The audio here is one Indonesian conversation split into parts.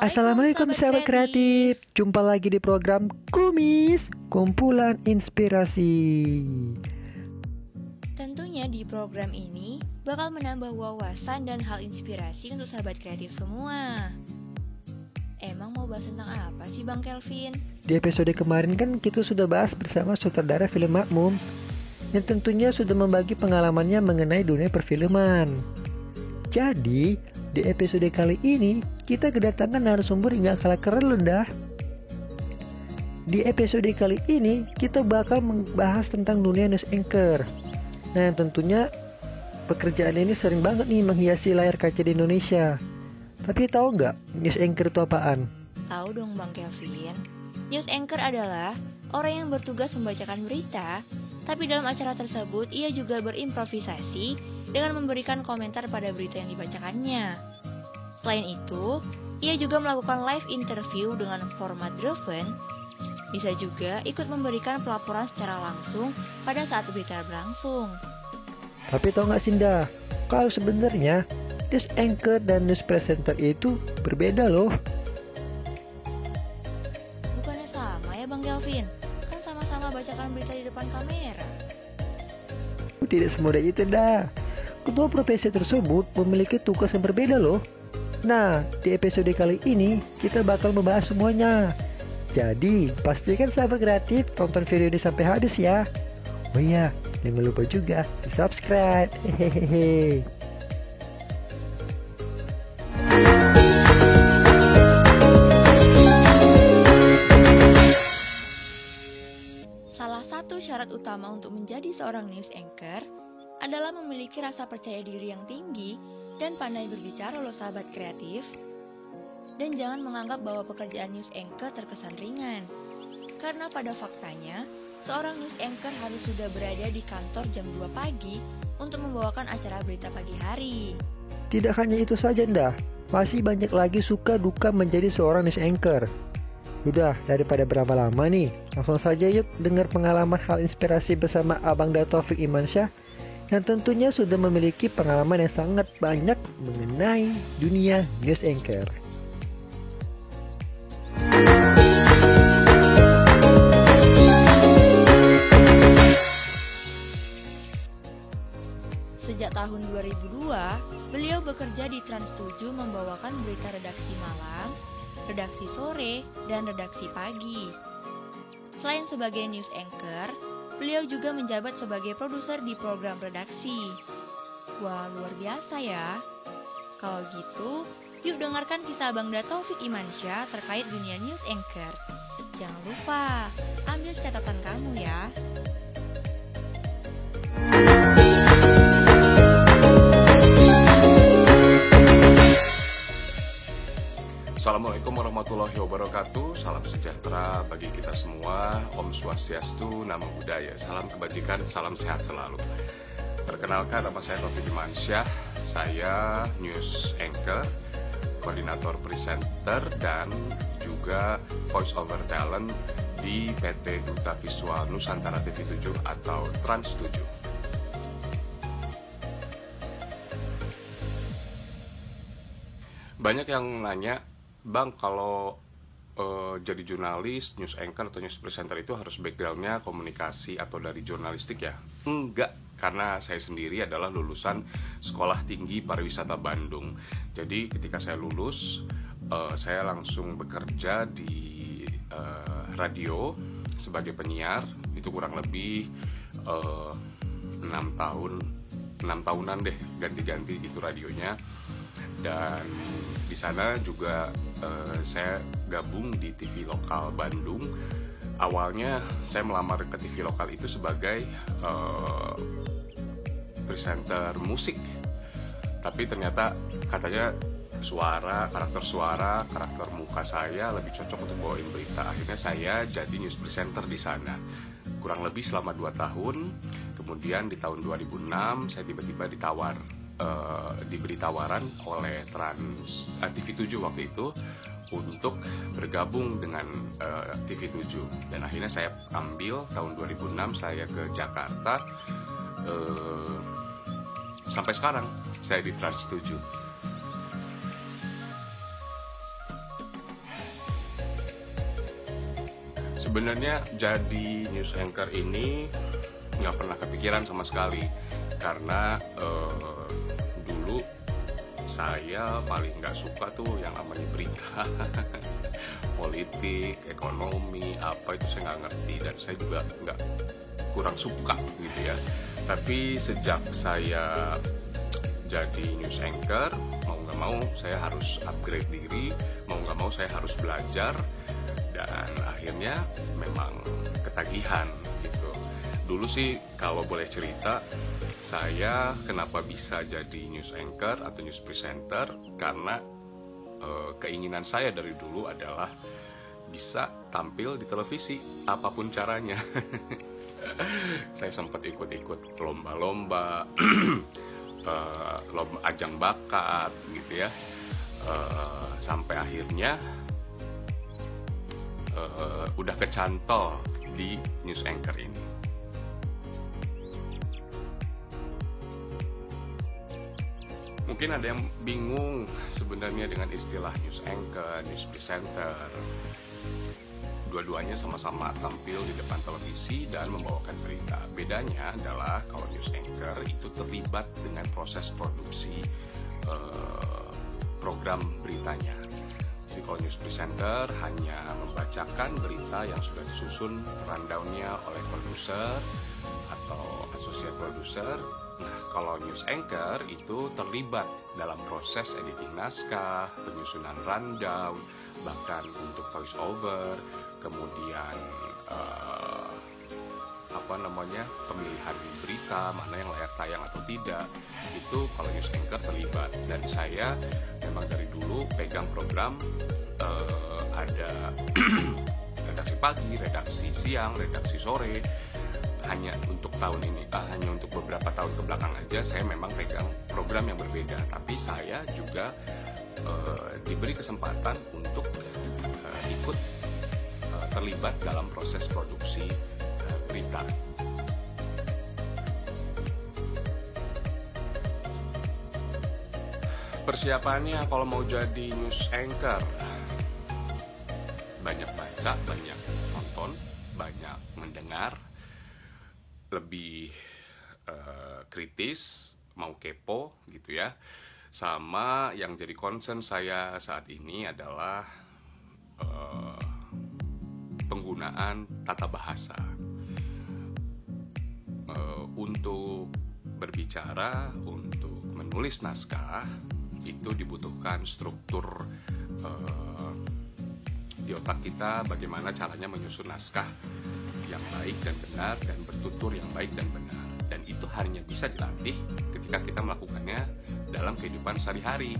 Assalamualaikum sahabat kreatif. Jumpa lagi di program Kumis, kumpulan inspirasi. Tentunya di program ini bakal menambah wawasan dan hal inspirasi untuk sahabat kreatif semua. Emang mau bahas tentang apa sih Bang Kelvin? Di episode kemarin kan kita sudah bahas bersama sutradara film Makmum, yang tentunya sudah membagi pengalamannya mengenai dunia perfilman. Jadi, di episode kali ini kita kedatangan narasumber yang gak kalah keren loh dah. Di episode kali ini kita bakal membahas tentang dunia news anchor. Nah, tentunya pekerjaan ini sering banget nih menghiasi layar kaca di Indonesia. Tapi tahu nggak news anchor itu apaan? Tahu dong Bang Kelvin. News anchor adalah orang yang bertugas membacakan berita, tapi dalam acara tersebut ia juga berimprovisasi dengan memberikan komentar pada berita yang dibacakannya. Selain itu, ia juga melakukan live interview dengan format driven. Bisa juga ikut memberikan pelaporan secara langsung pada saat berita berlangsung. Tapi tau gak Sinda, kalau sebenarnya news anchor dan news presenter itu berbeda loh. Bukannya sama ya Bang Kelvin? Kan sama-sama bacakan berita di depan kamera. Tidak semudah itu dah. Kedua profesi tersebut memiliki tugas yang berbeda loh. Nah, di episode kali ini kita bakal membahas semuanya. Jadi, pastikan sahabat kreatif tonton video ini sampai habis ya. Oh iya, jangan lupa juga di subscribe. Hehehe. Salah satu syarat utama untuk menjadi seorang news anchor adalah memiliki rasa percaya diri yang tinggi dan pandai berbicara loh sahabat kreatif. Dan jangan menganggap bahwa pekerjaan news anchor terkesan ringan. Karena pada faktanya, seorang news anchor harus sudah berada di kantor jam 2 pagi untuk membawakan acara berita pagi hari. Tidak hanya itu saja ndah, masih banyak lagi suka duka menjadi seorang news anchor. Udah, daripada berlama-lama nih, langsung saja yuk dengar pengalaman hal inspirasi bersama Abang Taufik Imansyah yang tentunya sudah memiliki pengalaman yang sangat banyak mengenai dunia news anchor. Sejak tahun 2002, beliau bekerja di Trans 7 membawakan berita redaksi malam, redaksi sore, dan redaksi pagi. Selain sebagai news anchor, beliau juga menjabat sebagai produser di program redaksi. Wah, luar biasa ya. Kalau gitu, yuk dengarkan kisah Abang Taufik Imansyah terkait dunia news anchor. Jangan lupa, ambil catatan kamu ya. Assalamualaikum warahmatullahi wabarakatuh. Salam sejahtera bagi kita semua. Om Swastiastu, Namo Buddhaya. Salam kebajikan, salam sehat selalu. Perkenalkan, nama saya Taufik Imansyah. Saya news anchor, koordinator presenter, dan juga voice over talent di PT Duta Visual Nusantara TV7 atau Trans 7. Banyak yang nanya, Bang, kalau jadi jurnalis, news anchor atau news presenter itu harus backgroundnya komunikasi atau dari jurnalistik ya? Enggak, karena saya sendiri adalah lulusan Sekolah Tinggi Pariwisata Bandung. Jadi ketika saya lulus, saya langsung bekerja di radio sebagai penyiar. Itu kurang lebih 6 tahunan deh, ganti-ganti gitu radionya. Dan di sana juga saya gabung di TV lokal Bandung. Awalnya saya melamar ke TV lokal itu sebagai presenter musik, tapi ternyata katanya karakter muka saya lebih cocok untuk bawain berita. Akhirnya saya jadi news presenter di sana kurang lebih selama 2 tahun. Kemudian di tahun 2006 saya tiba-tiba diberi tawaran oleh TV7 waktu itu untuk bergabung dengan TV7, dan akhirnya saya ambil tahun 2006 saya ke Jakarta, sampai sekarang saya di Trans 7. Sebenarnya jadi news anchor ini nggak pernah kepikiran sama sekali, karena dulu saya paling nggak suka tuh yang namanya berita politik, ekonomi, apa itu saya nggak ngerti, dan saya juga kurang suka gitu ya. Tapi sejak saya jadi news anchor, mau nggak mau saya harus upgrade diri, mau nggak mau saya harus belajar, dan akhirnya memang ketagihan gitu. Dulu sih kalau boleh cerita, saya kenapa bisa jadi news anchor atau news presenter, karena keinginan saya dari dulu adalah bisa tampil di televisi apapun caranya. Saya sempat ikut-ikut lomba-lomba, ajang bakat gitu ya, sampai akhirnya udah kecantol di news anchor ini. Mungkin ada yang bingung sebenarnya dengan istilah news anchor, news presenter. Dua-duanya sama-sama tampil di depan televisi dan membawakan berita. Bedanya adalah kalau news anchor itu terlibat dengan proses produksi program beritanya. Jadi kalau news presenter hanya membacakan berita yang sudah disusun rundown-nya oleh produser atau associate producer. Nah, kalau news anchor itu terlibat dalam proses editing naskah, penyusunan rundown, bahkan untuk voice over, kemudian pemilihan berita mana yang layak tayang atau tidak. Itu kalau news anchor terlibat. Dan saya memang dari dulu pegang program ada redaksi pagi, redaksi siang, redaksi sore. Hanya untuk tahun ini, hanya untuk beberapa tahun ke belakang aja saya memang pegang program yang berbeda. Tapi saya juga diberi kesempatan untuk ikut terlibat dalam proses produksi berita. Persiapannya kalau mau jadi news anchor, banyak baca, banyak nonton, banyak mendengar, lebih kritis, mau kepo gitu ya. Sama yang jadi concern saya saat ini adalah penggunaan tata bahasa. Untuk berbicara, untuk menulis naskah itu dibutuhkan struktur di otak kita, bagaimana caranya menyusun naskah yang baik dan benar dan bertutur yang baik dan benar. Dan itu hanya bisa dilatih ketika kita melakukannya dalam kehidupan sehari-hari.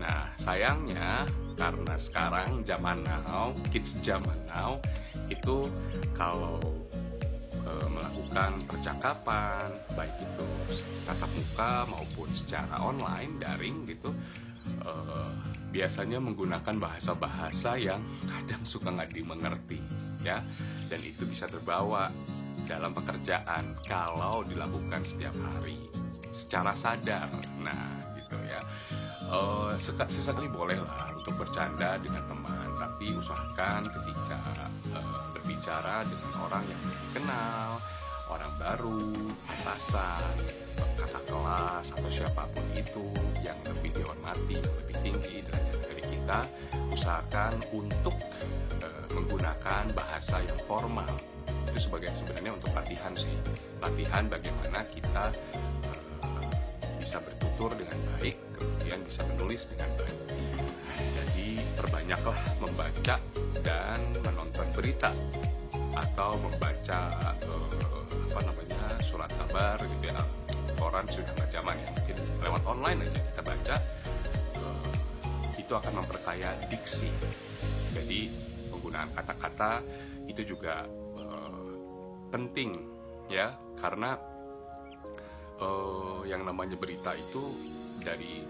Nah, sayangnya karena sekarang zaman now, kids zaman now itu kalau melakukan percakapan, baik itu tatap muka maupun secara online, daring gitu, biasanya menggunakan bahasa-bahasa yang kadang suka nggak dimengerti ya, dan itu bisa terbawa dalam pekerjaan kalau dilakukan setiap hari secara sadar. Nah gitu ya, sesekali boleh lah untuk bercanda dengan teman, tapi usahakan ketika berbicara dengan orang yang dikenal, orang baru, atasan, kakak kelas atau siapapun itu yang lebih dihormati, yang lebih tinggi derajat dari kita, usahakan untuk menggunakan bahasa yang formal. Itu sebenarnya untuk latihan sih, latihan bagaimana kita bisa bertutur dengan baik, kemudian bisa menulis dengan baik. Jadi perbanyaklah membaca dan menonton berita atau membaca surat kabar gitu ya. Koran sudah nggak zaman ya, mungkin lewat online aja kita baca, itu akan memperkaya diksi. Jadi penggunaan kata-kata itu juga penting ya, karena yang namanya berita itu dari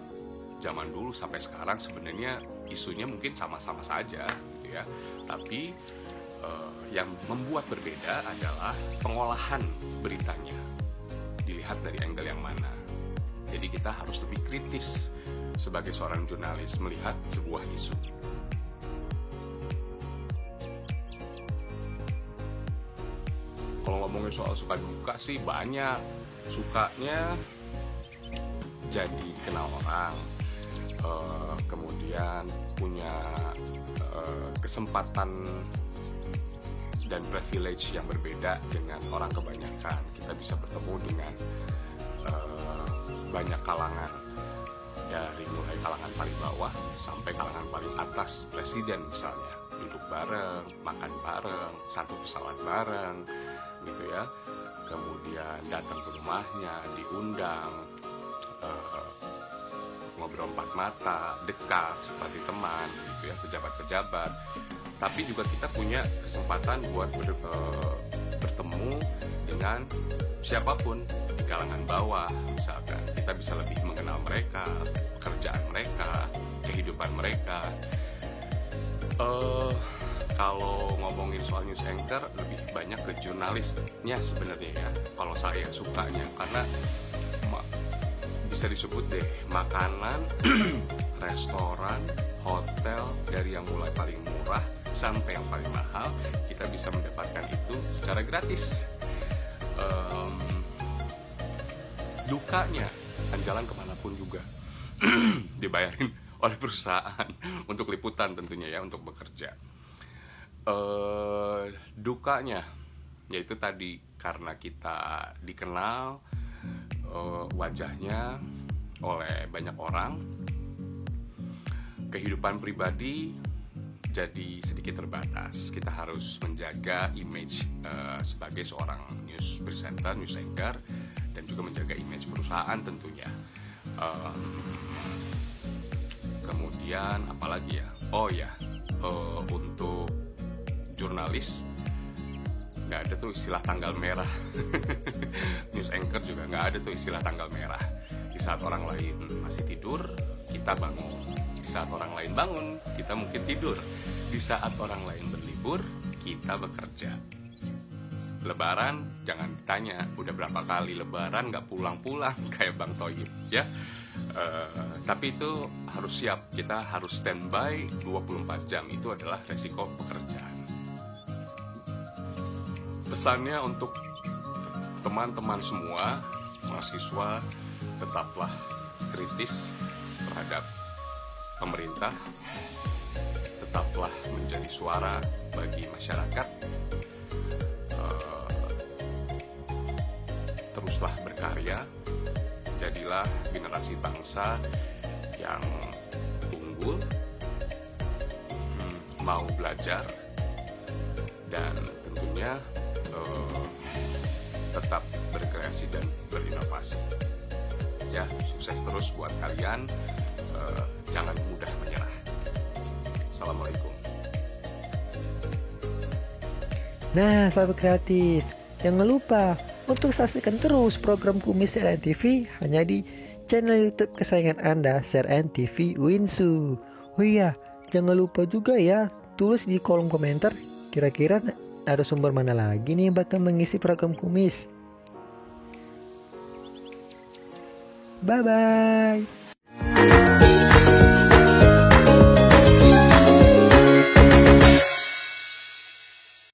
zaman dulu sampai sekarang sebenarnya isunya mungkin sama-sama saja gitu ya, tapi yang membuat berbeda adalah pengolahan beritanya, dilihat dari angle yang mana. Jadi kita harus lebih kritis sebagai seorang jurnalis melihat sebuah isu. Kalau ngomongin soal suka duka sih banyak. Sukanya jadi kenal orang, kemudian punya kesempatan dan privilege yang berbeda dengan orang kebanyakan. Kita bisa bertemu dengan banyak kalangan, dari mulai kalangan paling bawah sampai kalangan paling atas, presiden misalnya, duduk bareng, makan bareng, satu pesawat bareng gitu ya. Kemudian datang ke rumahnya, diundang, ngobrol empat mata, dekat seperti teman gitu ya, pejabat-pejabat. Tapi juga kita punya kesempatan buat bertemu dengan siapapun di kalangan bawah. Misalkan kita bisa lebih mengenal mereka, pekerjaan mereka, kehidupan mereka. Kalau ngomongin soal news anchor, lebih banyak ke jurnalisnya sebenarnya ya, kalau saya sukanya, karena bisa disebut deh makanan, restoran, hotel, dari yang mulai paling murah sampai yang paling mahal, kita bisa mendapatkan itu secara gratis. Dukanya kan jalan kemanapun juga dibayarin oleh perusahaan untuk liputan tentunya ya, untuk bekerja. Dukanya yaitu tadi, karena kita dikenal wajahnya oleh banyak orang, kehidupan pribadi jadi sedikit terbatas. Kita harus menjaga image sebagai seorang news presenter, news anchor, dan juga menjaga image perusahaan tentunya. Kemudian apalagi ya? Oh ya, untuk jurnalis nggak ada tuh istilah tanggal merah. News anchor juga nggak ada tuh istilah tanggal merah. Di saat orang lain masih tidur, kita bangun. Di saat orang lain bangun, kita mungkin tidur. Di saat orang lain berlibur, kita bekerja. Lebaran, jangan ditanya udah berapa kali lebaran nggak pulang-pulang kayak Bang Thoyib ya. Tapi itu harus siap, kita harus standby 24 jam, itu adalah resiko pekerjaan. Pesannya untuk teman-teman semua, mahasiswa, tetaplah kritis terhadap pemerintah, tetaplah menjadi suara bagi masyarakat, teruslah berkarya, jadilah generasi bangsa yang unggul, mau belajar, dan tentunya tetap berkreasi dan berinovasi. Ya, sukses terus buat kalian, jangan mudah menyerah. Assalamualaikum. Nah, sahabat kreatif, jangan lupa untuk saksikan terus program Kumis CRN TV hanya di channel YouTube kesayangan Anda, CRN TV Winsu. Oh iya, jangan lupa juga ya, tulis di kolom komentar kira-kira ada sumber mana lagi nih yang bakal mengisi program Kumis. Bye-bye.